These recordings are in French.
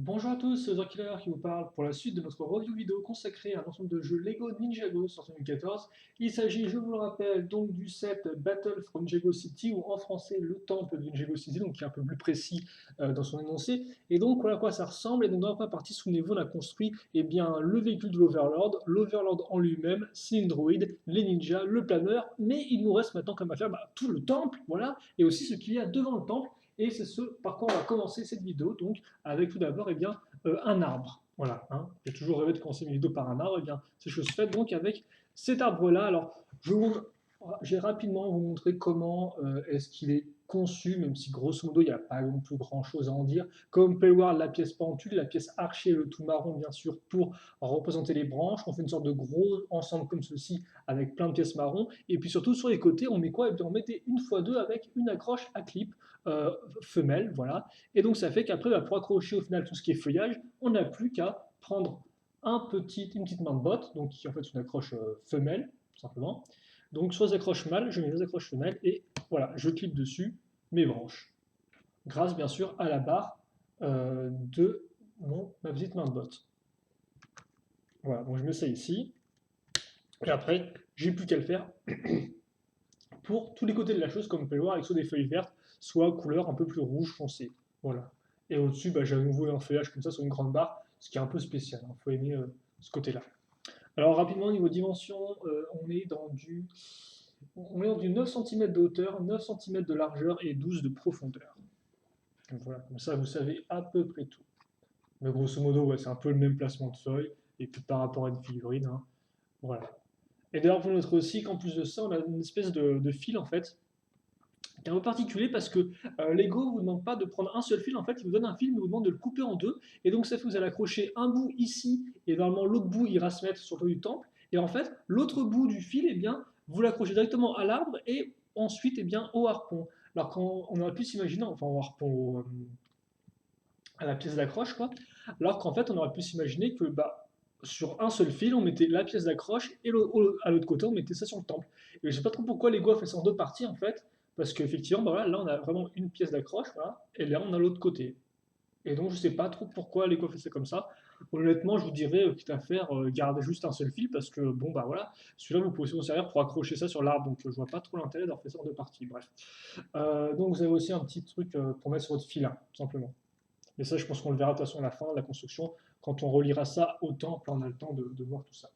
Bonjour à tous, c'est Killer qui vous parle pour la suite de notre review vidéo consacrée à un ensemble de jeux Lego Ninjago sorti en 2014. Il s'agit, je vous le rappelle, donc du set Battle from Ninjago City, ou en français le temple de Ninjago City, donc qui est un peu plus précis dans son énoncé. Et donc voilà à quoi ça ressemble. Et donc dans la première partie, souvenez-vous, on a construit le véhicule de l'Overlord en lui-même, ses droïdes, les ninjas, le planeur, mais il nous reste maintenant comme à faire tout le temple, voilà, et aussi ce qu'il y a devant le temple. Et c'est ce par quoi on va commencer cette vidéo, donc avec tout d'abord un arbre. Voilà, hein. J'ai toujours rêvé de commencer mes vidéos par un arbre, et bien c'est chose faite donc avec cet arbre-là. Alors, j'ai rapidement vous montrer comment est-ce qu'il est conçu, même si grosso modo il n'y a pas non plus grand-chose à en dire. Comme vous pouvez le voir, la pièce pentule, la pièce archée, le tout marron bien sûr pour représenter les branches. On fait une sorte de gros ensemble comme ceci avec plein de pièces marron. Et puis surtout sur les côtés, on met quoi? Et bien, on mettait une fois deux avec une accroche à clip euh, femelle, voilà. Et donc ça fait qu'après, pour accrocher au final tout ce qui est feuillage, on n'a plus qu'à prendre une petite main de botte, donc qui est en fait une accroche femelle, tout simplement. Donc soit j'accroche mâles, je mets les accroches femelles, et voilà, je clip dessus mes branches. Grâce bien sûr à la barre de ma petite main de botte. Voilà, donc je mets ça ici, et après, j'ai plus qu'à le faire pour tous les côtés de la chose, comme vous pouvez le voir, avec soit des feuilles vertes, soit couleur un peu plus rouge foncé. Voilà. Et au-dessus, j'ai à nouveau un feuillage comme ça sur une grande barre, ce qui est un peu spécial. Il faut aimer ce côté-là. Alors rapidement, au niveau dimension, on est dans du 9 cm de hauteur, 9 cm de largeur et 12 de profondeur. Donc voilà, comme ça vous savez à peu près tout. Mais grosso modo, ouais, c'est un peu le même placement de feuilles, et puis par rapport à une figurine, hein, voilà. Et d'ailleurs, vous noterez aussi qu'en plus de ça, on a une espèce de fil en fait, qui est un peu particulier parce que Lego ne vous demande pas de prendre un seul fil, en fait, il vous donne un fil, mais il vous demande de le couper en deux. Et donc, ça fait que vous allez accrocher un bout ici, et normalement, l'autre bout ira se mettre sur le toit du temple. Et en fait, l'autre bout du fil, eh bien, vous l'accrochez directement à l'arbre et ensuite eh bien, au harpon. Alors, quand on aurait pu s'imaginer, enfin, au harpon, à la pièce d'accroche, quoi. Alors qu'en fait, on aurait pu s'imaginer que sur un seul fil, on mettait la pièce d'accroche et à l'autre côté, on mettait ça sur le temple. Et je sais pas trop pourquoi Lego a fait ça en deux parties, en fait, parce qu'effectivement, voilà, là, on a vraiment une pièce d'accroche, voilà, et là, on a l'autre côté. Et donc, je sais pas trop pourquoi Lego a fait ça comme ça. Honnêtement, je vous dirais, quitte à faire, garder juste un seul fil, parce que, bon, bah voilà, celui-là, vous pouvez aussi vous servir pour accrocher ça sur l'arbre, donc je vois pas trop l'intérêt d'avoir fait ça en deux parties, bref. Donc, vous avez aussi un petit truc pour mettre sur votre fil, hein, tout simplement. Mais ça, je pense qu'on le verra de toute façon à la fin de la construction, quand on reliera ça au temple, on a le temps de voir tout ça.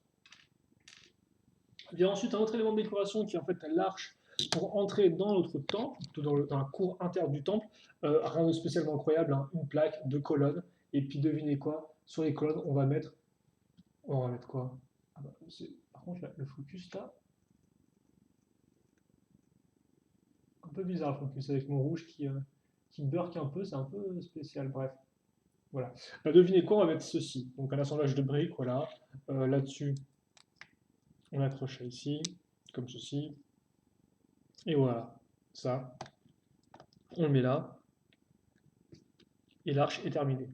Il y a ensuite un autre élément de décoration qui est en fait l'arche pour entrer dans notre temple, dans la cour interne du temple. Rien de spécialement incroyable, hein, une plaque, deux colonnes, et puis devinez quoi, sur les colonnes, on va mettre quoi? Par contre, le focus là, un peu bizarre le focus avec mon rouge qui burk un peu, c'est un peu spécial, bref. Voilà. Devinez quoi, on va mettre ceci. Donc un assemblage de briques, voilà. Là-dessus, on accroche ça ici, comme ceci. Et voilà. Ça, on le met là. Et l'arche est terminée.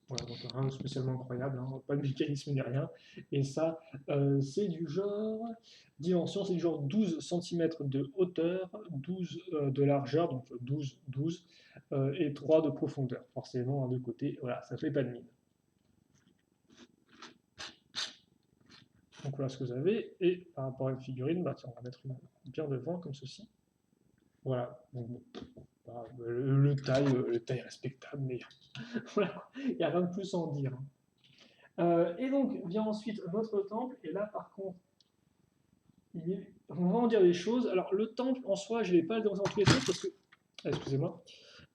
Voilà, donc rien de spécialement incroyable, hein, pas de mécanisme ni rien. Et ça, c'est du genre, dimension, c'est du genre 12 cm de hauteur, 12 de largeur, donc 12, 12, et 3 de profondeur. Forcément, de côté, voilà, ça fait pas de mine. Donc voilà ce que vous avez. Et par rapport à une figurine, tiens, on va mettre une bien devant comme ceci. Voilà. Donc, bon, le taille respectable, mais voilà, il n'y a rien de plus à en dire, hein. Et donc vient ensuite notre temple, et là par contre, on va en dire des choses. Alors le temple en soi, je ne vais pas le démonter dans tous les sens parce que, excusez-moi,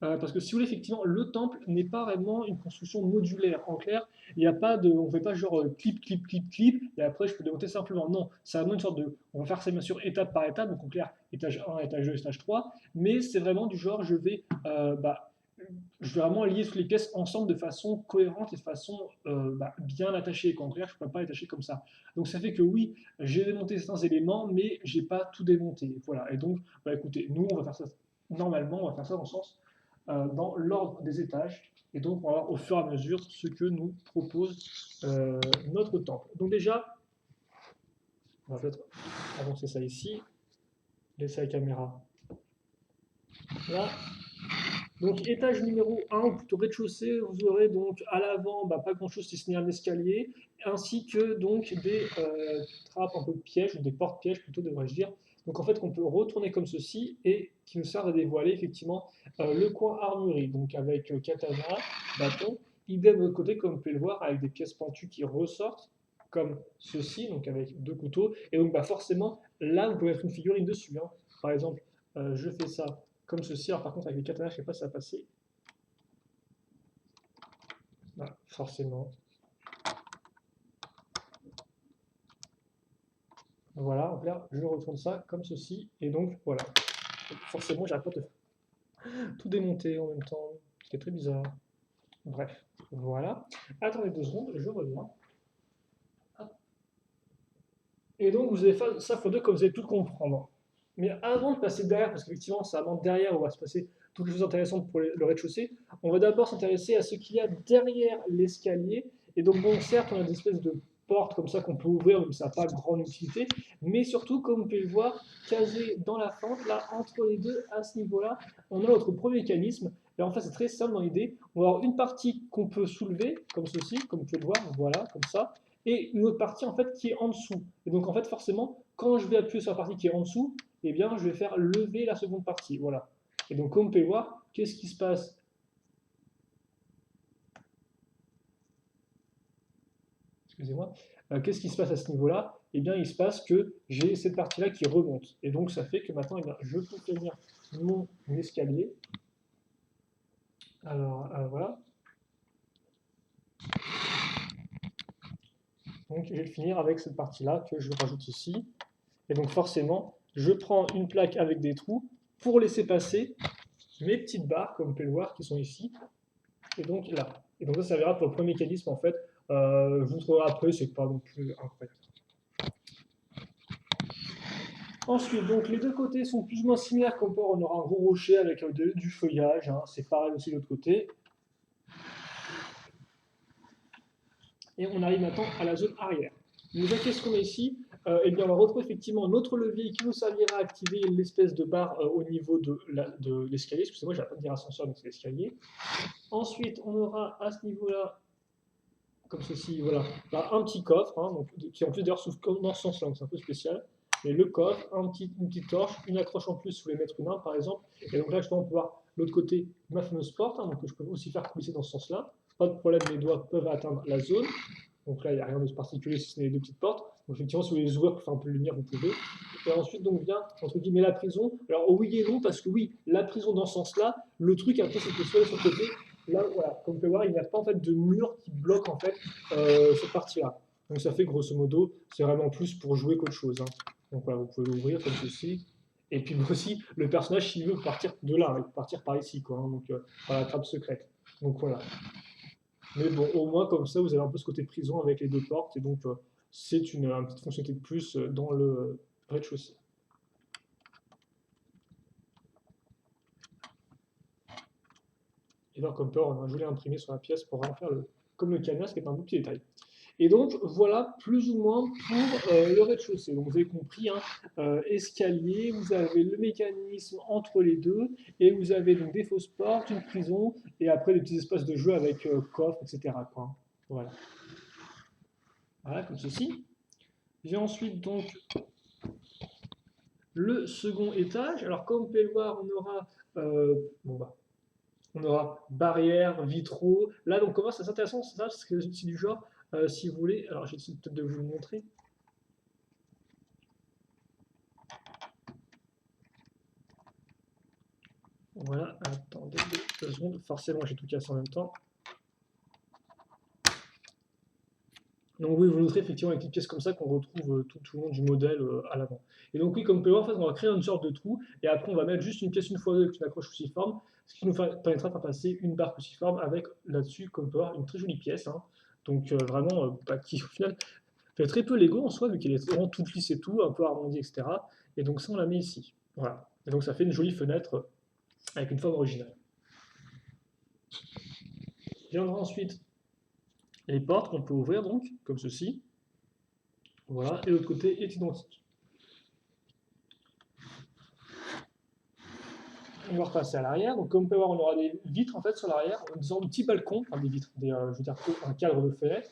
parce que si vous voulez, effectivement, le temple n'est pas vraiment une construction modulaire. En clair, il n'y a pas de, on ne fait pas genre clip, clip, clip, clip, et après je peux démonter simplement. Non, c'est vraiment une sorte de, on va faire ça bien sûr étape par étape, donc en clair, étage 1, étage 2, étage 3, mais c'est vraiment du genre, je vais vraiment lier toutes les pièces ensemble de façon cohérente et de façon bien attachée. Au contraire, je ne peux pas les attacher comme ça. Donc ça fait que oui, j'ai démonté certains éléments, mais j'ai pas tout démonté. Voilà. Et donc, écoutez, nous, on va faire ça normalement, on va faire ça dans le sens dans l'ordre des étages. Et donc, on va voir au fur et à mesure ce que nous propose notre temple. Donc déjà, on va peut-être avancer ça ici, laisser la caméra là. Donc étage numéro 1, ou plutôt rez-de-chaussée, vous aurez donc à l'avant pas grand-chose si ce n'est un escalier, ainsi que donc des trappes un peu pièges, ou des portes-pièges plutôt devrais-je dire. Donc en fait qu'on peut retourner comme ceci et qui nous servent à dévoiler effectivement le coin armurerie, donc avec katana, bâton, idem de l'autre côté comme vous pouvez le voir avec des pièces pentues qui ressortent comme ceci, donc avec deux couteaux, et donc forcément là vous pouvez mettre une figurine dessus, hein. Par exemple, je fais ça comme ceci. Alors par contre, avec les katanas, je ne sais pas si ça va passer. Voilà, forcément. Voilà, donc là, je retourne ça comme ceci. Et donc, voilà. Forcément, j'arrête pas de tout démonter en même temps. Ce qui est très bizarre. Bref, voilà. Attendez 2 secondes, je reviens. Et donc, vous avez fait ça x2 comme vous avez pu le comprendre. Mais avant de passer derrière, parce qu'effectivement, ça monte derrière où va se passer toutes les choses intéressantes pour le rez-de-chaussée, on va d'abord s'intéresser à ce qu'il y a derrière l'escalier. Et donc, bon, certes, on a des espèces de portes comme ça qu'on peut ouvrir, même ça n'a pas grande utilité, mais surtout, comme vous pouvez le voir, casé dans la fente, là, entre les deux, à ce niveau-là, on a notre premier mécanisme. Et en fait, c'est très simple dans l'idée. On va avoir une partie qu'on peut soulever, comme ceci, comme vous pouvez le voir, voilà, comme ça, et une autre partie en fait qui est en dessous. Et donc en fait forcément, quand je vais appuyer sur la partie qui est en dessous, eh bien je vais faire lever la seconde partie. Voilà. Et donc comme vous pouvez voir, qu'est-ce qui se passe? Excusez-moi. Qu'est-ce qui se passe à ce niveau-là? Eh bien il se passe que j'ai cette partie-là qui remonte. Et donc ça fait que maintenant eh bien, je peux tenir mon escalier. Alors voilà. Donc je vais finir avec cette partie-là que je rajoute ici. Et donc forcément, je prends une plaque avec des trous pour laisser passer mes petites barres, comme vous pouvez le voir, qui sont ici, et donc là. Et donc ça servira pour le premier mécanisme en fait. Je vous montrerai après, c'est pas non plus incroyable. Ensuite, donc les deux côtés sont plus ou moins similaires comme port. On aura un gros rocher avec du feuillage, hein. C'est pareil aussi de l'autre côté. Et on arrive maintenant à la zone arrière. Donc qu'est-ce qu'on a ici? Eh bien, on va retrouver effectivement notre levier qui nous servira à activer l'espèce de barre au niveau de l'escalier. Excusez-moi, je n'ai pas de dire ascenseur, donc c'est l'escalier. Ensuite, on aura à ce niveau-là, comme ceci, voilà, là, un petit coffre, hein, donc, qui en plus d'ailleurs s'ouvre dans ce sens-là, donc c'est un peu spécial. Mais le coffre, une petite torche, une accroche en plus sous les mettre une main par exemple. Et donc là, justement, on peut voir l'autre côté ma fameuse porte, hein, donc que je peux aussi faire coulisser dans ce sens-là. Pas de problème, mes doigts peuvent atteindre la zone. Donc là, il n'y a rien de particulier si ce n'est les deux petites portes. Donc effectivement, si vous voulez les ouvrir pour faire un peu de lumière, vous pouvez. Et ensuite, donc vient, entre guillemets, la prison. Alors, oui et non, parce que oui, la prison dans ce sens-là, le truc après, c'est que soit sur le côté, là, voilà, comme vous pouvez voir, il n'y a pas en fait de mur qui bloque en fait cette partie-là. Donc ça fait grosso modo, c'est vraiment plus pour jouer qu'autre chose, hein. Donc voilà, vous pouvez l'ouvrir comme ceci. Et puis aussi, le personnage, s'il veut partir de là, il peut partir par ici, quoi, hein, donc par la trappe secrète. Donc voilà. Mais bon, au moins comme ça, vous avez un peu ce côté prison avec les deux portes, et donc c'est une petite fonctionnalité de plus dans le rez-de-chaussée. Et alors, comme peur, on a un joli imprimé sur la pièce pour vraiment faire comme le canvas, qui est un beau petit détail. Et donc, voilà plus ou moins pour le rez-de-chaussée. Donc, vous avez compris, hein, escalier, vous avez le mécanisme entre les deux, et vous avez donc des fausses portes, une prison, et après des petits espaces de jeu avec coffre, etc., quoi. Voilà. Voilà, comme ceci. Vient ensuite donc le second étage. Alors, comme vous pouvez le voir, on aura, on aura barrières, vitraux. Là, donc, comment c'est intéressant, ça, parce que c'est du genre, si vous voulez, alors j'essaie peut-être de vous le montrer. Voilà, attendez 2 secondes. Forcément, j'ai tout cassé en même temps. Donc oui, vous noterez effectivement avec des pièces comme ça qu'on retrouve tout le long du modèle à l'avant. Et donc oui, comme vous pouvez voir, en fait, on va créer une sorte de trou, et après on va mettre juste une pièce une fois avec une accroche cruciforme, ce qui nous permettra de faire passer une barre cruciforme avec là-dessus, comme vous pouvez voir, une très jolie pièce, hein. Donc vraiment, qui au final fait très peu Lego en soi, vu qu'elle est vraiment toute lisse et tout, un peu arrondie, etc. Et donc ça, on la met ici. Voilà. Et donc ça fait une jolie fenêtre avec une forme originale. Viendra ensuite les portes qu'on peut ouvrir donc, comme ceci. Voilà, et l'autre côté est identique. on va repasser à l'arrière. Donc, comme on peut voir, on aura des vitres en fait sur l'arrière, une sorte de petit balcon, enfin des vitres, je veux dire un cadre de fenêtre.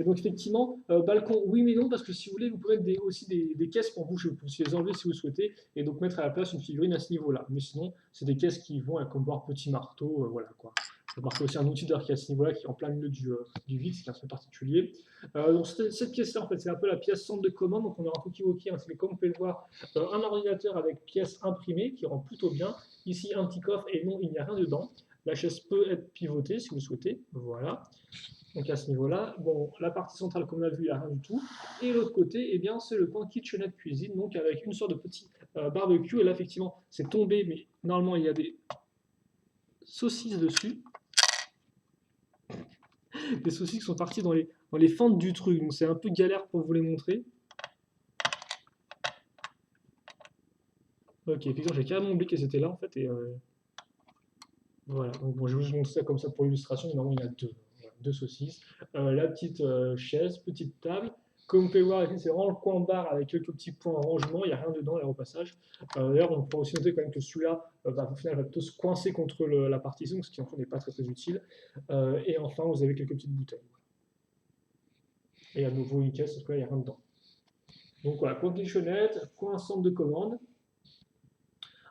Et donc, effectivement, balcon, oui mais non, parce que si vous voulez, vous pouvez mettre aussi des caisses pour boucher. Vous pouvez aussi les enlever si vous souhaitez, et donc mettre à la place une figurine à ce niveau-là. Mais sinon, c'est des caisses qui vont avec, comme voir, petit marteau, voilà quoi. On marque aussi un outil d'ailleurs qui est à ce niveau-là, qui est en plein milieu du vide, c'est un peu particulier. Donc, cette pièce-là, en fait, c'est un peu la pièce centre de commande. Donc, on aura un Cookie-Walkie, hein, c'est comme vous pouvez le voir, un ordinateur avec pièces imprimées qui rend plutôt bien. Ici, un petit coffre, et non, il n'y a rien dedans. La chaise peut être pivotée si vous souhaitez. Voilà. Donc à ce niveau-là, bon, la partie centrale, comme on a vu, il n'y a rien du tout. Et l'autre côté, eh bien, c'est le coin kitchenette cuisine, donc avec une sorte de petit barbecue. Et là, effectivement, c'est tombé, mais normalement, il y a des saucisses dessus. Des saucisses qui sont parties dans les fentes du truc, donc c'est un peu galère pour vous les montrer. Ok, effectivement, j'ai carrément oublié qu'elles étaient là, en fait, et voilà. Donc bon, je vais vous montrer ça comme ça pour l'illustration, normalement, il y en a deux. Deux saucisses, la petite chaise, petite table. Comme vous pouvez voir ici, c'est vraiment le coin bar avec quelques petits points en rangement, il n'y a rien dedans, au passage. D'ailleurs, on peut aussi noter quand même que celui-là, au final, va plutôt se coincer contre la partition, ce qui en fait n'est pas très utile. Et enfin, vous avez quelques petites bouteilles. Et à nouveau une caisse, parce que là, il n'y a rien dedans. Donc voilà, coin kitchenette, coin centre de commande.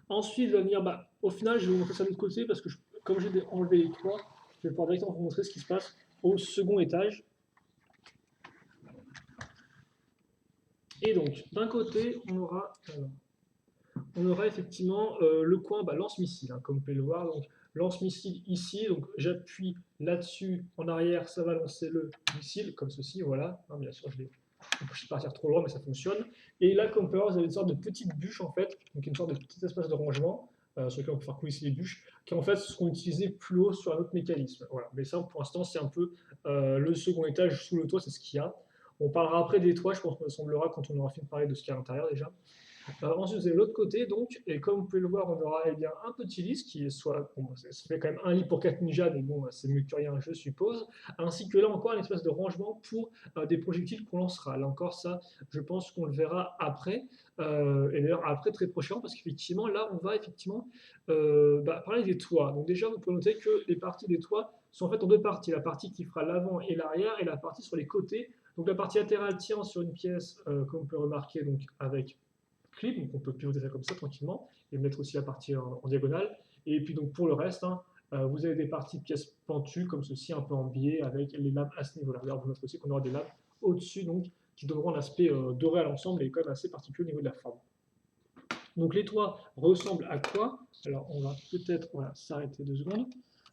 Ensuite, va venir, au final, je vais vous montrer ça de l'autre côté, parce que comme j'ai enlevé les toits, je vais pouvoir directement vous montrer ce qui se passe au second étage. Et donc, d'un côté, on aura effectivement le coin lance-missile, hein, comme vous pouvez le voir. Donc, lance-missile ici, donc j'appuie là-dessus, en arrière, ça va lancer le missile, comme ceci, voilà. Non, bien sûr, je vais partir trop loin, mais ça fonctionne. Et là, comme vous pouvez voir, vous avez une sorte de petite bûche, en fait, donc une sorte de petit espace de rangement, sur lequel on peut faire coulisser les bûches, qui en fait seront utilisées plus haut sur un autre mécanisme. Voilà. Mais ça, pour l'instant, c'est un peu le second étage sous le toit, c'est ce qu'il y a. On parlera après des toits, je pense qu'on me semblera quand on aura fini de parler de ce qu'il y a à l'intérieur déjà. Ensuite, vous avez l'autre côté, donc, et comme vous pouvez le voir, on aura bien un petit lit, qui est soit, bon, ça fait quand même un lit pour 4 ninjas, mais bon, c'est mieux que rien, je suppose, ainsi que là encore un espace de rangement pour des projectiles qu'on lancera. Là encore, ça, je pense qu'on le verra après, et d'ailleurs après très prochainement, parce qu'effectivement, là, on va effectivement parler des toits. Donc déjà, vous pouvez noter que les parties des toits sont faites en deux parties, la partie qui fera l'avant et l'arrière, et la partie sur les côtés. Donc la partie latérale tient sur une pièce, comme on peut remarquer, donc avec clip, donc on peut pivoter ça comme ça tranquillement, et mettre aussi la partie en diagonale. Et puis donc pour le reste, hein, vous avez des parties de pièces pentues comme ceci, un peu en biais, avec les lames à ce niveau-là. D'ailleurs, vous noterez aussi qu'on aura des lames au-dessus, donc qui donneront un aspect doré à l'ensemble et quand même assez particulier au niveau de la forme. Donc les toits ressemblent à quoi? Alors on va peut-être s'arrêter 2 secondes.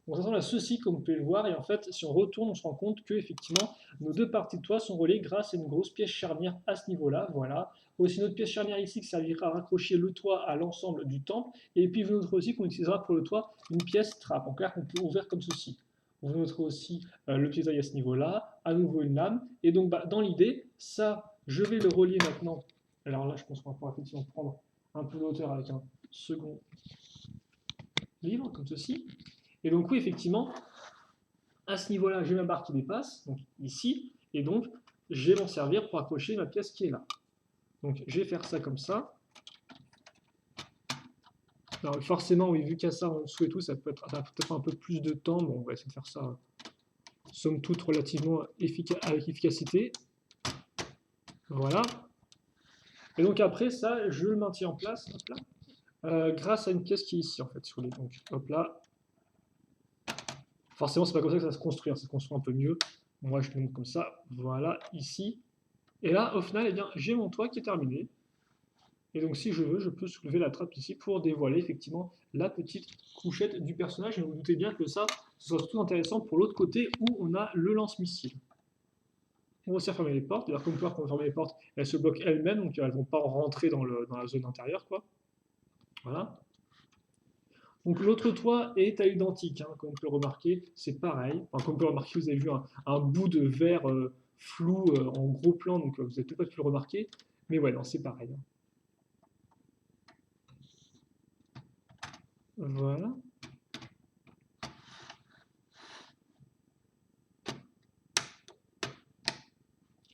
Donc ça ressemble à ceci, comme vous pouvez le voir, et en fait, si on retourne, on se rend compte que effectivement, nos deux parties de toit sont reliées grâce à une grosse pièce charnière à ce niveau-là. Voilà. Aussi une autre pièce charnière ici qui servira à raccrocher le toit à l'ensemble du temple. Et puis vous noterez aussi qu'on utilisera pour le toit une pièce trappe, en clair qu'on peut ouvrir comme ceci. Vous noterez aussi le petit œil à ce niveau-là, à nouveau une lame. Et donc dans l'idée, ça, je vais le relier maintenant. Alors là, je pense qu'on va pouvoir effectivement prendre un peu de hauteur avec un second livre, comme ceci. Et donc oui, effectivement, à ce niveau-là, j'ai ma barre qui dépasse, donc ici, et donc je vais m'en servir pour accrocher ma pièce qui est là. Donc je vais faire ça comme ça. Alors forcément, oui, vu qu'il y a ça en dessous et tout, ça peut peut-être un peu plus de temps. Bon, on va essayer de faire ça, somme toute, relativement avec efficacité. Voilà. Et donc après ça, je le maintiens en place, hop là, grâce à une pièce qui est ici, en fait, sur les. Donc hop là. Forcément, c'est pas comme ça que ça se construit, hein, ça se construit un peu mieux. Moi, je le montre comme ça, voilà, ici. Et là, au final, eh bien, j'ai mon toit qui est terminé. Et donc, si je veux, je peux soulever la trappe ici pour dévoiler effectivement la petite couchette du personnage. Et vous vous doutez bien que ça, ce sera surtout intéressant pour l'autre côté où on a le lance-missile. On va aussi refermer les portes. D'ailleurs, comme vous pouvez voir, quand on ferme les portes, elles se bloquent elles-mêmes, donc elles ne vont pas rentrer dans la zone intérieure, quoi. Voilà. Donc l'autre toit est à l'identique, hein, comme on peut le remarquer, c'est pareil. Enfin, comme on peut le remarquer, vous avez vu un bout de verre flou en gros plan, donc vous n'avez peut-être pas pu le remarquer. Mais ouais, non, c'est pareil. Hein. Voilà.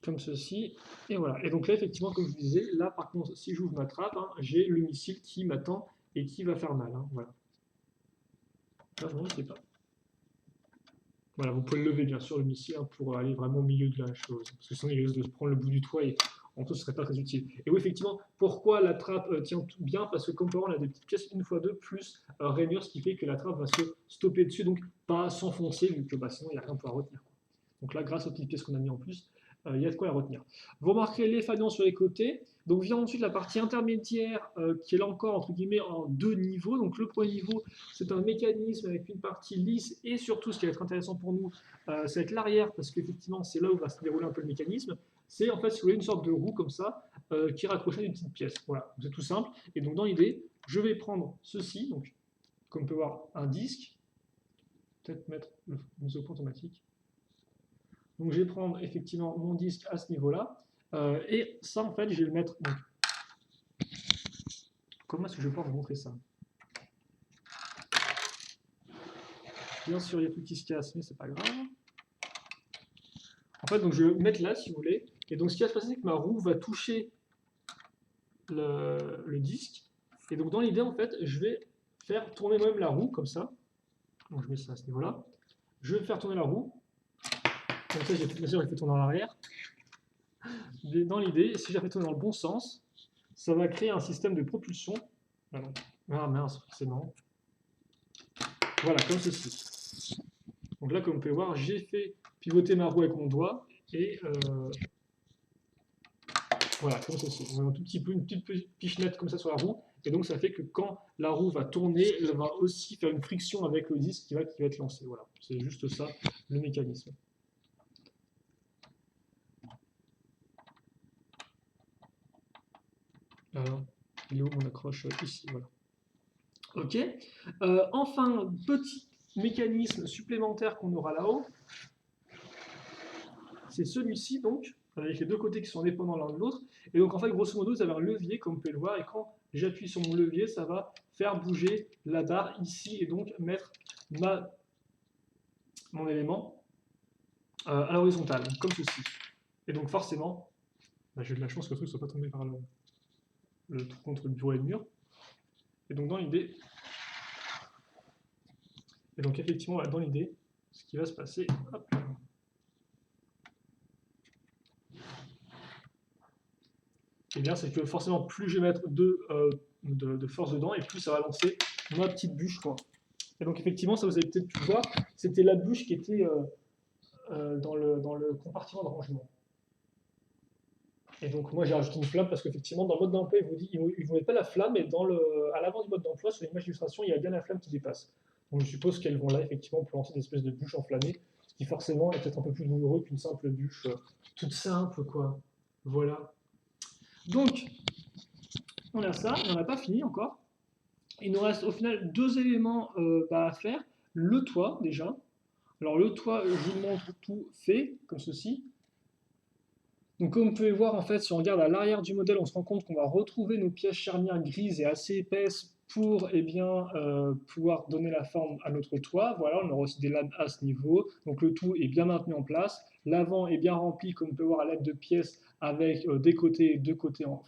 Comme ceci. Et voilà. Et donc là, effectivement, comme je vous disais, là, par contre, si j'ouvre ma trappe, hein, j'ai le missile qui m'attend et qui va faire mal. Hein, voilà. Ah non, je sais pas. Voilà, vous pouvez le lever bien sûr le missile hein, pour aller vraiment au milieu de la chose. Parce que sinon il risque de se prendre le bout du toit et en tout ce serait pas très utile. Et oui, effectivement, pourquoi la trappe tient tout bien? Parce que comme on peut voir, on a des petites pièces une fois deux plus rainure, ce qui fait que la trappe va se stopper dessus, donc pas s'enfoncer, vu que bah, sinon il n'y a rien pour la retenir. Quoi. Donc là, grâce aux petites pièces qu'on a mis en plus, il y a de quoi la retenir. Vous remarquerez les faïences sur les côtés. Donc vient ensuite la partie intermédiaire qui est là encore entre guillemets en deux niveaux. Donc le premier niveau, c'est un mécanisme avec une partie lisse et surtout ce qui va être intéressant pour nous, ça va être l'arrière parce qu'effectivement c'est là où va se dérouler un peu le mécanisme. C'est en fait si vous voulez une sorte de roue comme ça qui est raccrochée à une petite pièce. Voilà, c'est tout simple. Et donc dans l'idée, je vais prendre ceci, donc comme on peut voir un disque, peut-être mettre le mise au point automatique. Donc je vais prendre effectivement mon disque à ce niveau-là. Et ça, en fait, je vais le mettre. Donc, comment est-ce que je vais pouvoir vous montrer ça? Bien sûr, il y a tout qui se casse, mais c'est pas grave. En fait, donc je vais le mettre là, si vous voulez. Et donc, ce qui va se passer, c'est que ma roue va toucher le disque. Et donc, dans l'idée, en fait, je vais faire tourner moi-même la roue, comme ça. Donc, je mets ça à ce niveau-là. Je vais faire tourner la roue. Comme ça, bien sûr, je fait tourner en arrière. Dans l'idée, si je la fais tourner dans le bon sens, ça va créer un système de propulsion. Ah mince, forcément. Voilà, comme ceci. Donc là, comme vous pouvez voir, j'ai fait pivoter ma roue avec mon doigt et voilà, comme ceci. On a un tout petit peu, une petite pichenette comme ça sur la roue. Et donc, ça fait que quand la roue va tourner, elle va aussi faire une friction avec le disque qui va être lancé. Voilà, c'est juste ça, le mécanisme. Alors, il est où mon accroche? Ici, voilà. Ok. Enfin, petit mécanisme supplémentaire qu'on aura là-haut, c'est celui-ci, donc, avec les deux côtés qui sont dépendants l'un de l'autre. Et donc, en fait, grosso modo, vous avez un levier, comme vous pouvez le voir, et quand j'appuie sur mon levier, ça va faire bouger la barre ici, et donc mettre mon élément à l'horizontale, comme ceci. Et donc, forcément, bah, j'ai eu de la chance que le truc ne soit pas tombé par le trou contre le bureau et le mur. Et donc, dans l'idée, effectivement, dans l'idée, ce qui va se passer, hop, et bien, c'est que forcément, plus je vais mettre de force dedans, et plus ça va lancer ma petite bûche, quoi. Et donc, effectivement, ça vous avez peut-être pu voir, c'était la bûche qui était dans le compartiment de rangement. Et donc, moi, j'ai rajouté une flamme parce qu'effectivement, dans le mode d'emploi, il ne vous met pas la flamme, et à l'avant du mode d'emploi, sur l'image d'illustration, il y a bien la flamme qui dépasse. Donc, je suppose qu'elles vont là, effectivement, pour lancer des espèces de bûches enflammées, ce qui forcément est peut-être un peu plus douloureux qu'une simple bûche toute simple, quoi. Voilà. Donc, on a ça, et on n'a pas fini encore. Il nous reste au final deux éléments à faire. Le toit, déjà. Alors, le toit, je vous montre tout fait, comme ceci. Donc, comme vous pouvez voir, en fait, si on regarde à l'arrière du modèle, on se rend compte qu'on va retrouver nos pièces charnières grises et assez épaisses pour pouvoir donner la forme à notre toit. Voilà, on aura aussi des lames à ce niveau. Donc, le tout est bien maintenu en place. L'avant est bien rempli, comme on peut voir, à l'aide de pièces avec des côtés en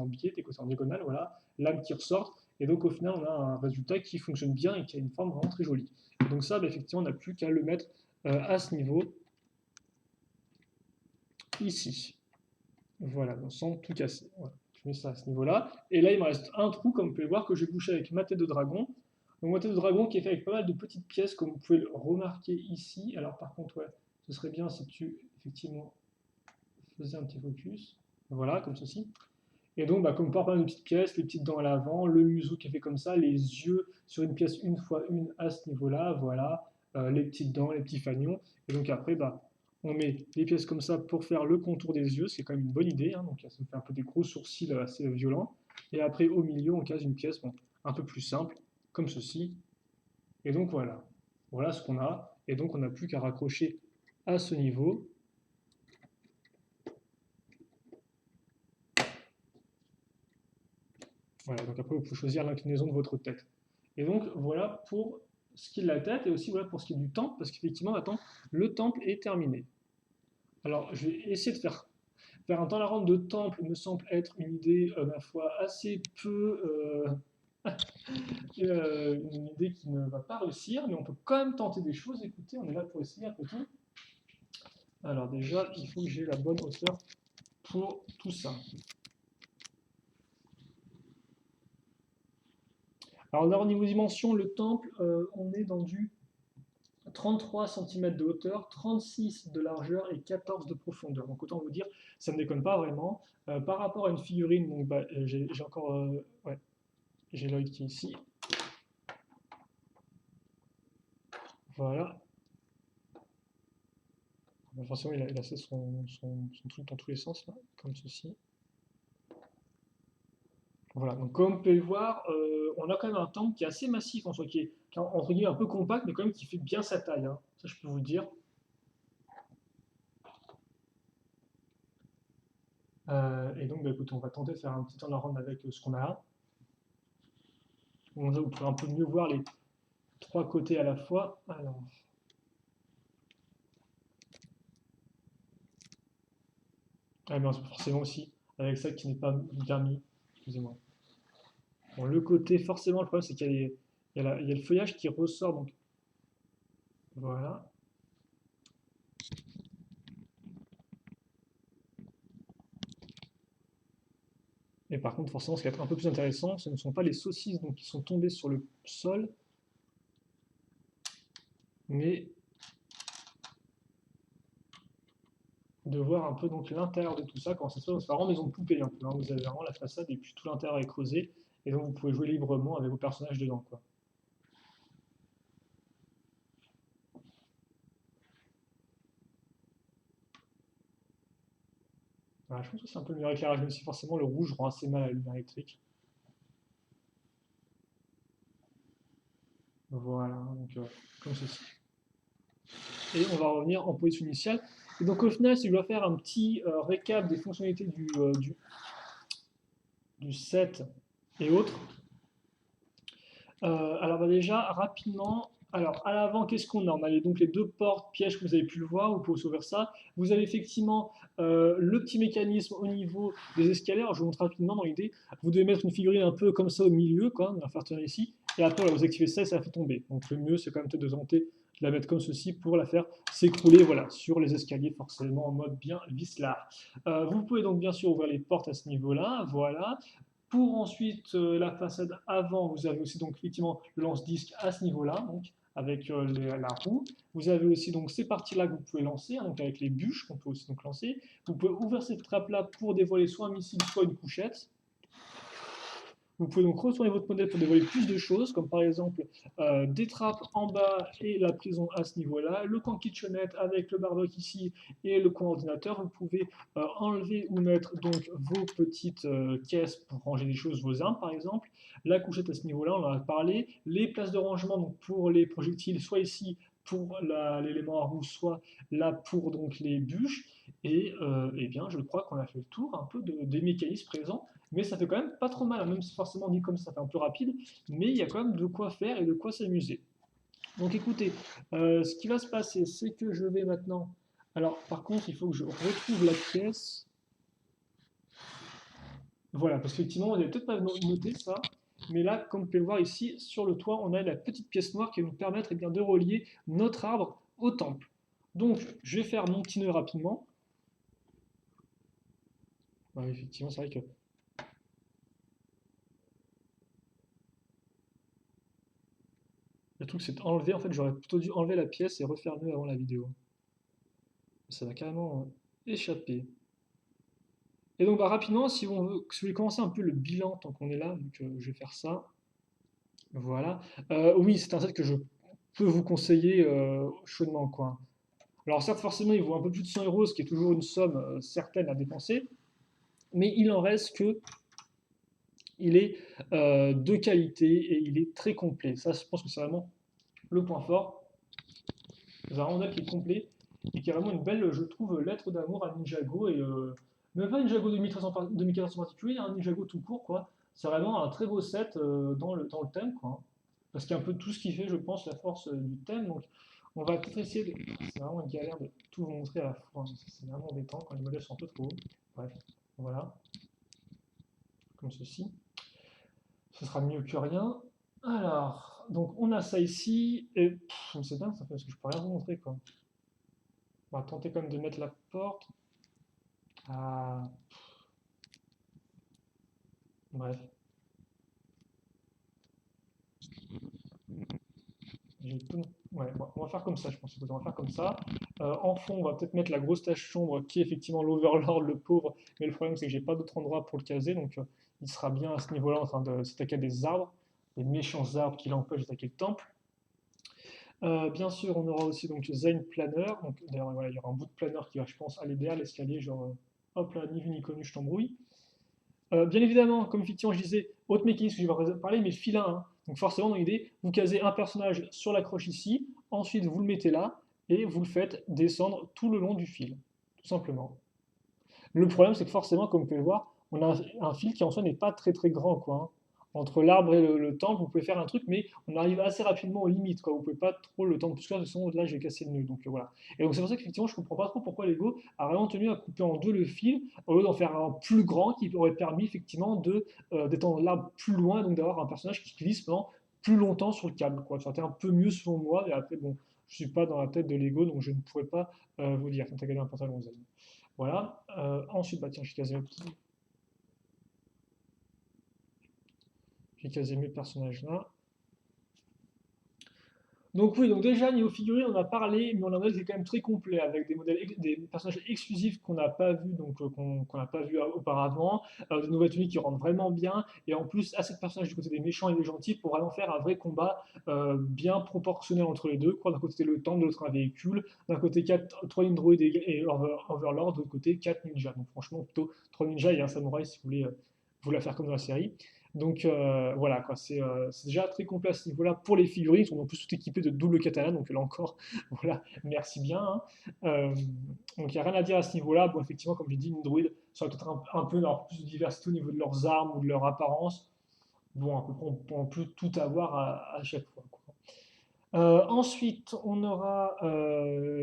biais, des côtés en diagonale, voilà, lames qui ressortent. Et donc, au final, on a un résultat qui fonctionne bien et qui a une forme vraiment très jolie. Et donc ça, effectivement, on n'a plus qu'à le mettre à ce niveau, ici. Voilà, sans tout casser. Voilà. Je mets ça à ce niveau-là. Et là, il me reste un trou, comme vous pouvez voir, que j'ai bouché avec ma tête de dragon. Donc, ma tête de dragon qui est fait avec pas mal de petites pièces, comme vous pouvez le remarquer ici. Alors, par contre, ouais, ce serait bien si tu, effectivement, faisais un petit focus. Voilà, comme ceci. Et donc, comme on peut voir pas mal de petites pièces, les petites dents à l'avant, le museau qui est fait comme ça, les yeux sur une pièce une fois une à ce niveau-là, voilà, les petites dents, les petits fanions. Et donc après, on met les pièces comme ça pour faire le contour des yeux, c'est quand même une bonne idée, hein, donc ça me fait un peu des gros sourcils assez violents. Et après, au milieu, on case une pièce un peu plus simple, comme ceci. Et donc voilà, voilà ce qu'on a. Et donc on n'a plus qu'à raccrocher à ce niveau. Voilà, donc après, vous pouvez choisir l'inclinaison de votre tête. Et donc, voilà pour ce qui est de la tête et aussi voilà pour ce qui est du temple, parce qu'effectivement, maintenant, le temple est terminé. Alors, je vais essayer de faire un temps la rente de temple, me semble être une idée, ma foi, assez peu Une idée qui ne va pas réussir, mais on peut quand même tenter des choses. Écoutez, on est là pour essayer un peu tout. Alors déjà, il faut que j'ai la bonne hauteur pour tout ça. Alors là, au niveau dimension, le temple, on est dans du 33 cm de hauteur, 36 de largeur et 14 de profondeur. Donc autant vous dire, ça ne déconne pas vraiment. Par rapport à une figurine, donc bah, j'ai encore, ouais, j'ai l'œil qui est ici. Voilà. Bon, forcément, il a fait son truc dans tous les sens, là, comme ceci. Voilà, donc comme vous pouvez le voir, on a quand même un temple qui est assez massif en soi, qui est entre guillemets un peu compact, mais quand même qui fait bien sa taille, hein. Ça je peux vous le dire. Et donc, bah, écoutez, on va tenter de faire un petit tour de la ronde avec ce qu'on a. Comme ça, vous pourrez un peu mieux voir les trois côtés à la fois. Alors, ah, bien, forcément aussi, avec ça qui n'est pas bien mis. Excusez-moi. Bon, le côté, forcément, le problème, c'est qu'il y a, il y a le feuillage qui ressort. Donc, voilà. Et par contre, forcément, ce qui va être un peu plus intéressant, ce ne sont pas les saucisses donc, qui sont tombées sur le sol, mais de voir un peu donc l'intérieur de tout ça, comment ça se passe. C'est vraiment maison de poupée un peu, hein. Vous avez vraiment la façade et puis tout l'intérieur est creusé, et donc vous pouvez jouer librement avec vos personnages dedans, quoi. Voilà, je pense que c'est un peu le meilleur éclairage, même si forcément le rouge rend assez mal à la lumière électrique. Voilà, donc comme ceci. Et on va revenir en position initiale. Et donc au final, si je dois faire un petit récap des fonctionnalités du set et autres, alors bah, déjà, rapidement, alors à l'avant, qu'est-ce qu'on a? On a donc les deux portes pièges que vous avez pu le voir, vous pouvez s'ouvrir ça. Vous avez effectivement le petit mécanisme au niveau des escaliers. Alors je vous montre rapidement dans l'idée. Vous devez mettre une figurine un peu comme ça au milieu, quoi, on va faire tourner ici. Et après, voilà, vous activez ça et ça la fait tomber. Donc le mieux, c'est quand même peut-être de tenter de la mettre comme ceci pour la faire s'écrouler voilà, sur les escaliers, forcément en mode bien vis-là. Vous pouvez donc bien sûr ouvrir les portes à ce niveau-là, voilà. Pour ensuite la façade avant, vous avez aussi donc effectivement le lance-disque à ce niveau-là, donc avec la roue. Vous avez aussi donc ces parties-là que vous pouvez lancer, hein, donc avec les bûches qu'on peut aussi donc lancer. Vous pouvez ouvrir cette trappe-là pour dévoiler soit un missile, soit une couchette. Vous pouvez donc retourner votre modèle pour dévoiler plus de choses, comme par exemple des trappes en bas et la prison à ce niveau-là, le coin kitchenette avec le barbecue ici et le coin ordinateur. Vous pouvez enlever ou mettre donc vos petites caisses pour ranger des choses, vos armes par exemple, la couchette à ce niveau-là, on en a parlé, les places de rangement donc pour les projectiles, soit ici pour l'élément à roue, soit là pour donc les bûches. Et eh bien, je crois qu'on a fait le tour un peu des mécanismes présents. Mais ça fait quand même pas trop mal, hein, même si forcément dit comme ça fait un peu rapide, mais il y a quand même de quoi faire et de quoi s'amuser. Donc écoutez, ce qui va se passer, c'est que je vais maintenant... Alors par contre, il faut que je retrouve la pièce. Voilà, parce qu'effectivement, on n'avait peut-être pas noté ça, mais là, comme vous pouvez le voir ici, sur le toit, on a la petite pièce noire qui va nous permettre eh bien, de relier notre arbre au temple. Donc, je vais faire mon petit nœud rapidement. Ouais, effectivement, c'est vrai que le truc, c'est enlever. En fait, j'aurais plutôt dû enlever la pièce et refermer avant la vidéo. Ça va carrément échapper. Et donc, bah, rapidement, si on veut, si vous voulez commencer un peu le bilan, tant qu'on est là, donc je vais faire ça. Voilà. Oui, c'est un set que je peux vous conseiller chaudement, quoi. Alors, certes, forcément, il vaut un peu plus de 100 euros, ce qui est toujours une somme certaine à dépenser, mais il en reste que il est de qualité et il est très complet. Ça, je pense que c'est vraiment le point fort. C'est un random qui est complet et qui a vraiment une belle, je trouve, lettre d'amour à Ninjago et même pas Ninjago 2014 en particulier, un Ninjago tout court quoi. C'est vraiment un très beau set dans le thème quoi. Parce qu'il y a un peu tout ce qui fait, je pense, la force du thème. Donc on va peut-être essayer de... C'est vraiment une galère de tout vous montrer à la fois, hein. C'est vraiment embêtant quand les modèles sont un peu trop hauts. Bref, voilà, comme ceci. ce sera mieux que rien. Alors, donc on a ça ici, et c'est dingue ça fait parce que je peux rien vous montrer quoi. On va tenter quand même de mettre la porte. Ah, bref. Ouais, bon, on va faire comme ça, je pense. On va faire comme ça. En fond, on va peut-être mettre la grosse tache sombre qui est effectivement l'Overlord, le pauvre. Mais le problème, c'est que j'ai pas d'autre endroit pour le caser. Donc, il sera bien à ce niveau-là en train de s'attaquer à des arbres, des méchants arbres qui l'empêchent d'attaquer le temple. Bien sûr, on aura aussi donc Zane Planner. Donc, d'ailleurs, voilà, il y aura un bout de planner qui va, je pense, aller derrière l'escalier. Genre, hop là, ni vu ni connu, je t'embrouille. Bien évidemment, comme effectivement je disais, autre mécanisme que je vais parler, mais filin, hein. Donc forcément, dans l'idée, vous casez un personnage sur l'accroche ici, ensuite vous le mettez là, et vous le faites descendre tout le long du fil, tout simplement. Le problème, c'est que forcément, comme vous pouvez le voir, on a un fil qui en soi n'est pas très très grand, quoi, hein. Entre l'arbre et le temple, vous pouvez faire un truc, mais on arrive assez rapidement aux limites, quoi. Vous pouvez pas trop le temps de plus que sinon là, je vais casser le nœud. Donc voilà. Et donc c'est pour ça qu'effectivement, je comprends pas trop pourquoi Lego a vraiment tenu à couper en deux le fil, au lieu d'en faire un plus grand qui aurait permis effectivement de d'étendre l'arbre plus loin, et donc d'avoir un personnage qui glisse pendant plus longtemps sur le câble, quoi. Ça aurait été un peu mieux selon moi, et après, bon, je suis pas dans la tête de Lego, donc je ne pourrais pas vous dire. Quand tu as gagné un pantalon, Zen. Voilà. Ensuite, bah tiens, j'ai casé mes personnages là. Donc oui, donc déjà niveau figurines, on a parlé, mais on a un modèle qui est quand même très complet avec des modèles, des personnages exclusifs qu'on n'a pas vu, donc qu'on n'a pas vu auparavant, des nouvelles tenues qui rentrent vraiment bien, et en plus assez de personnages du côté des méchants et des gentils pour vraiment faire un vrai combat bien proportionnel entre les deux. Quoi, d'un côté le temple, de l'autre un véhicule, d'un côté 3 Indroid et Overlord, de l'autre côté 4 ninjas. Donc franchement plutôt 3 ninjas et un samouraï si vous voulez vous la faire comme dans la série. Donc voilà, quoi, c'est déjà très complet à ce niveau-là pour les figurines. Ils sont en plus tout équipés de double katana, donc là encore, voilà, merci bien, hein. Euh, donc il n'y a rien à dire à ce niveau-là. Bon, effectivement, comme j'ai dit, une druide, ça va peut-être un peu d'avoir plus de diversité au niveau de leurs armes ou de leur apparence. Bon, à peu près, on peut tout avoir à chaque fois, quoi. Ensuite, on aura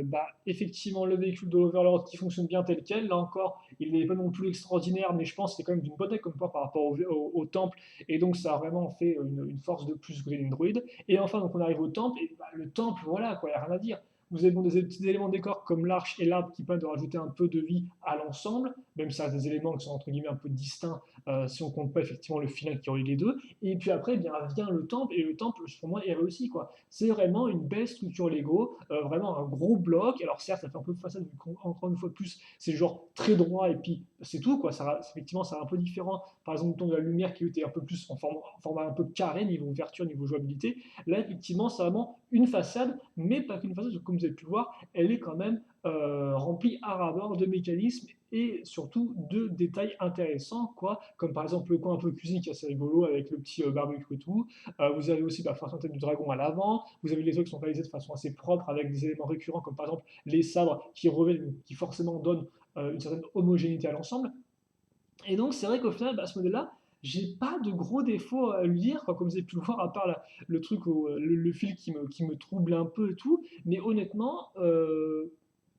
bah, effectivement le véhicule de l'Overlord qui fonctionne bien tel quel. Là encore, il n'est pas non plus extraordinaire, mais je pense que c'est quand même d'une bonne taille comme par rapport au temple. Et donc, ça a vraiment fait une force de plus côté d'Android. Et enfin, donc, on arrive au temple. Et bah, le temple, voilà, quoi, il n'y a rien à dire. Vous avez bon, des petits éléments de décor comme l'arche et l'arbre qui permettent de rajouter un peu de vie à l'ensemble, même si ça a des éléments qui sont entre guillemets un peu distincts si on compte pas effectivement le filin qui relie les deux. Et puis après, eh bien, vient le temple, et le temple, pour moi, est réussi, quoi. C'est vraiment une belle structure Lego, vraiment un gros bloc. Alors certes, ça fait un peu de façade, encore une fois de plus, c'est genre très droit et puis c'est tout, quoi. Effectivement, c'est un peu différent. Par exemple, le ton de la lumière qui était un peu plus en format un peu carré, niveau ouverture, niveau jouabilité. Là, effectivement, c'est vraiment une façade, mais pas qu'une façade, comme vous avez pu le voir, elle est quand même remplie à ras-bord de mécanismes et surtout de détails intéressants, quoi, comme par exemple le coin un peu cuisine qui est assez rigolo avec le petit barbecue et tout. Vous avez aussi la force tête du dragon à l'avant. Vous avez les trucs qui sont réalisés de façon assez propre avec des éléments récurrents comme par exemple les sabres qui reviennent, qui forcément donnent une certaine homogénéité à l'ensemble. Et donc c'est vrai qu'au final, bah, ce modèle-là, j'ai pas de gros défauts à lui dire, quoi, comme vous avez pu le voir, à part le truc, le fil qui me trouble un peu et tout. Mais honnêtement,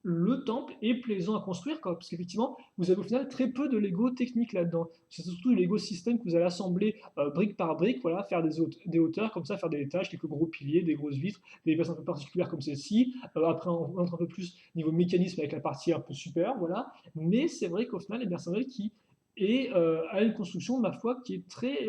le temple est plaisant à construire, quoi, parce qu'effectivement, vous avez au final très peu de Lego technique là-dedans. C'est surtout le Lego système que vous allez assembler brique par brique, voilà, faire des hauteurs, comme ça, faire des étages, quelques gros piliers, des grosses vitres, des pièces un peu particulières comme celle-ci. Après, on entre un peu plus niveau mécanisme avec la partie un peu super, voilà. Mais c'est vrai qu'au final, les personnels qui a une construction, ma foi, qui est très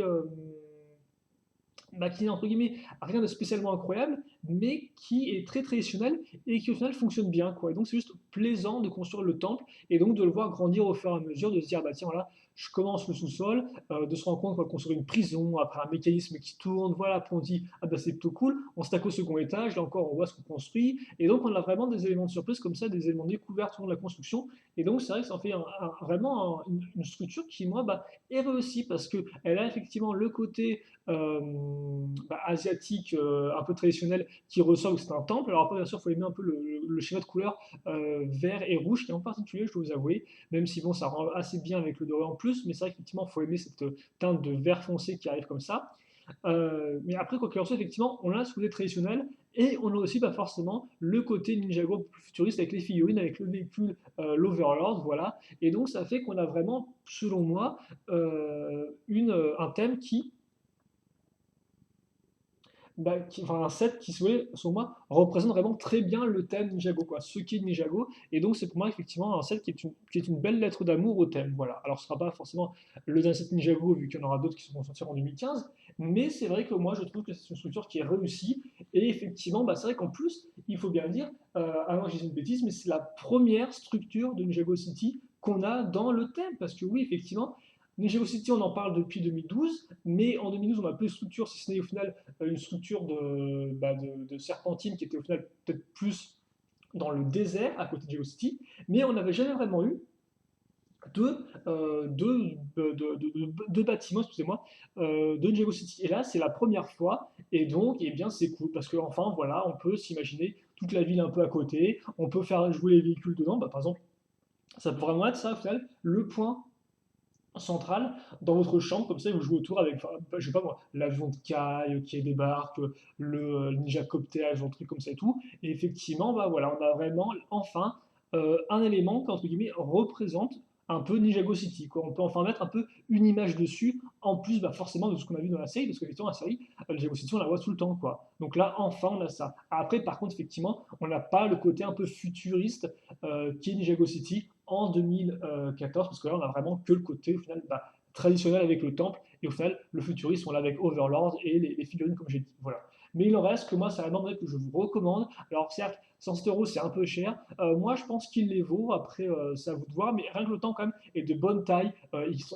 bah, qui n'est entre guillemets rien de spécialement incroyable, mais qui est très traditionnel et qui au final fonctionne bien, quoi. Et donc c'est juste plaisant de construire le temple et donc de le voir grandir au fur et à mesure, de se dire bah tiens voilà, je commence le sous-sol, de se rendre compte qu'on va construire une prison, après un mécanisme qui tourne, voilà, après on dit ah bah c'est plutôt cool, on se tape au second étage, là encore on voit ce qu'on construit, et donc on a vraiment des éléments de surprise comme ça, des éléments découverts sur la construction, et donc c'est vrai que ça en fait vraiment une structure qui moi bah, est réussie parce qu'elle a effectivement le côté bah, asiatique un peu traditionnel qui ressort que c'est un temple. Alors après, bien sûr, il faut aimer un peu le schéma de couleur vert et rouge qui est en particulier, je dois vous avouer, même si bon, ça rend assez bien avec le doré en plus, mais c'est vrai qu'effectivement, il faut aimer cette teinte de vert foncé qui arrive comme ça. Mais après, quoi qu'il en soit, effectivement, on a ce côté traditionnel et on a aussi pas forcément le côté Ninjago plus futuriste avec les figurines, avec le véhicule, l'Overlord, voilà. Et donc, ça fait qu'on a vraiment, selon moi, un thème qui enfin, un set qui, si vous voulez, selon moi, représente vraiment très bien le thème Ninjago, quoi, ce qu'est Ninjago. Et donc, c'est pour moi, effectivement, un set qui est une belle lettre d'amour au thème. Voilà. Alors, ce ne sera pas forcément le dernier set Ninjago, vu qu'il y en aura d'autres qui vont sortir en 2015. Mais c'est vrai que moi, je trouve que c'est une structure qui est réussie. Et effectivement, c'est vrai qu'en plus, il faut bien le dire, avant, je dis une bêtise, mais c'est la première structure de Ninjago City qu'on a dans le thème. Parce que oui, effectivement, Ninjago City, on en parle depuis 2012, mais en 2012, on a peu de structure, si ce n'est au final une structure de serpentine qui était au final peut-être plus dans le désert à côté de GeoCity, mais on n'avait jamais vraiment eu de bâtiments, excusez-moi, de GeoCity. Et là, c'est la première fois, et donc, eh bien, c'est cool, parce qu'enfin, voilà, on peut s'imaginer toute la ville un peu à côté, on peut faire jouer les véhicules dedans, par exemple, ça peut vraiment être ça, au final, le point centrale dans votre chambre, comme ça vous jouez autour avec, enfin, je sais pas moi, l'avion de Kai qui débarque, le Ninja Cocktail, genre de trucs comme ça et tout. Et effectivement, voilà, on a vraiment enfin un élément qui, entre guillemets, représente un peu Ninjago City, quoi. On peut enfin mettre un peu une image dessus, en plus forcément de ce qu'on a vu dans la série, parce que effectivement la série, Ninjago City on la voit tout le temps, quoi. Donc là enfin on a ça. Après par contre effectivement on n'a pas le côté un peu futuriste qui est Ninjago City en 2014, parce que là, on a vraiment que le côté, au final, traditionnel avec le temple, et au final, le futurisme, on l'a avec Overlord et les figurines, comme j'ai dit. Voilà. Mais il en reste que moi, c'est vraiment vrai que je vous recommande. Alors, certes, 100 € c'est un peu cher. Moi, je pense qu'il les vaut. Après, c'est à vous de voir. Mais rien que le temps, quand même, est de bonne taille.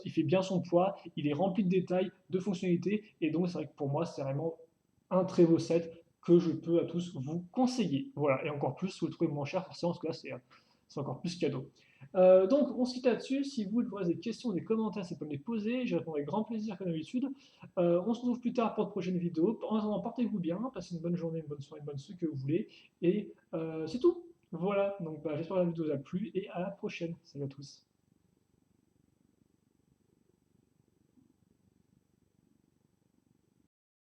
Il fait bien son poids. Il est rempli de détails, de fonctionnalités. Et donc, c'est vrai que pour moi, c'est vraiment un très beau set que je peux à tous vous conseiller. Voilà. Et encore plus, si vous le trouvez moins cher, forcément, parce que là, c'est encore plus cadeau. Donc, on se quitte là-dessus. Si vous avez des questions, des commentaires, c'est pour me les poser. Je répondrai avec grand plaisir, comme d'habitude. On se retrouve plus tard pour de prochaines vidéos. En attendant, portez-vous bien, passez une bonne journée, une bonne soirée, une bonne ce que vous voulez. Et c'est tout. Voilà, donc j'espère que la vidéo vous a plu et à la prochaine. Salut à tous.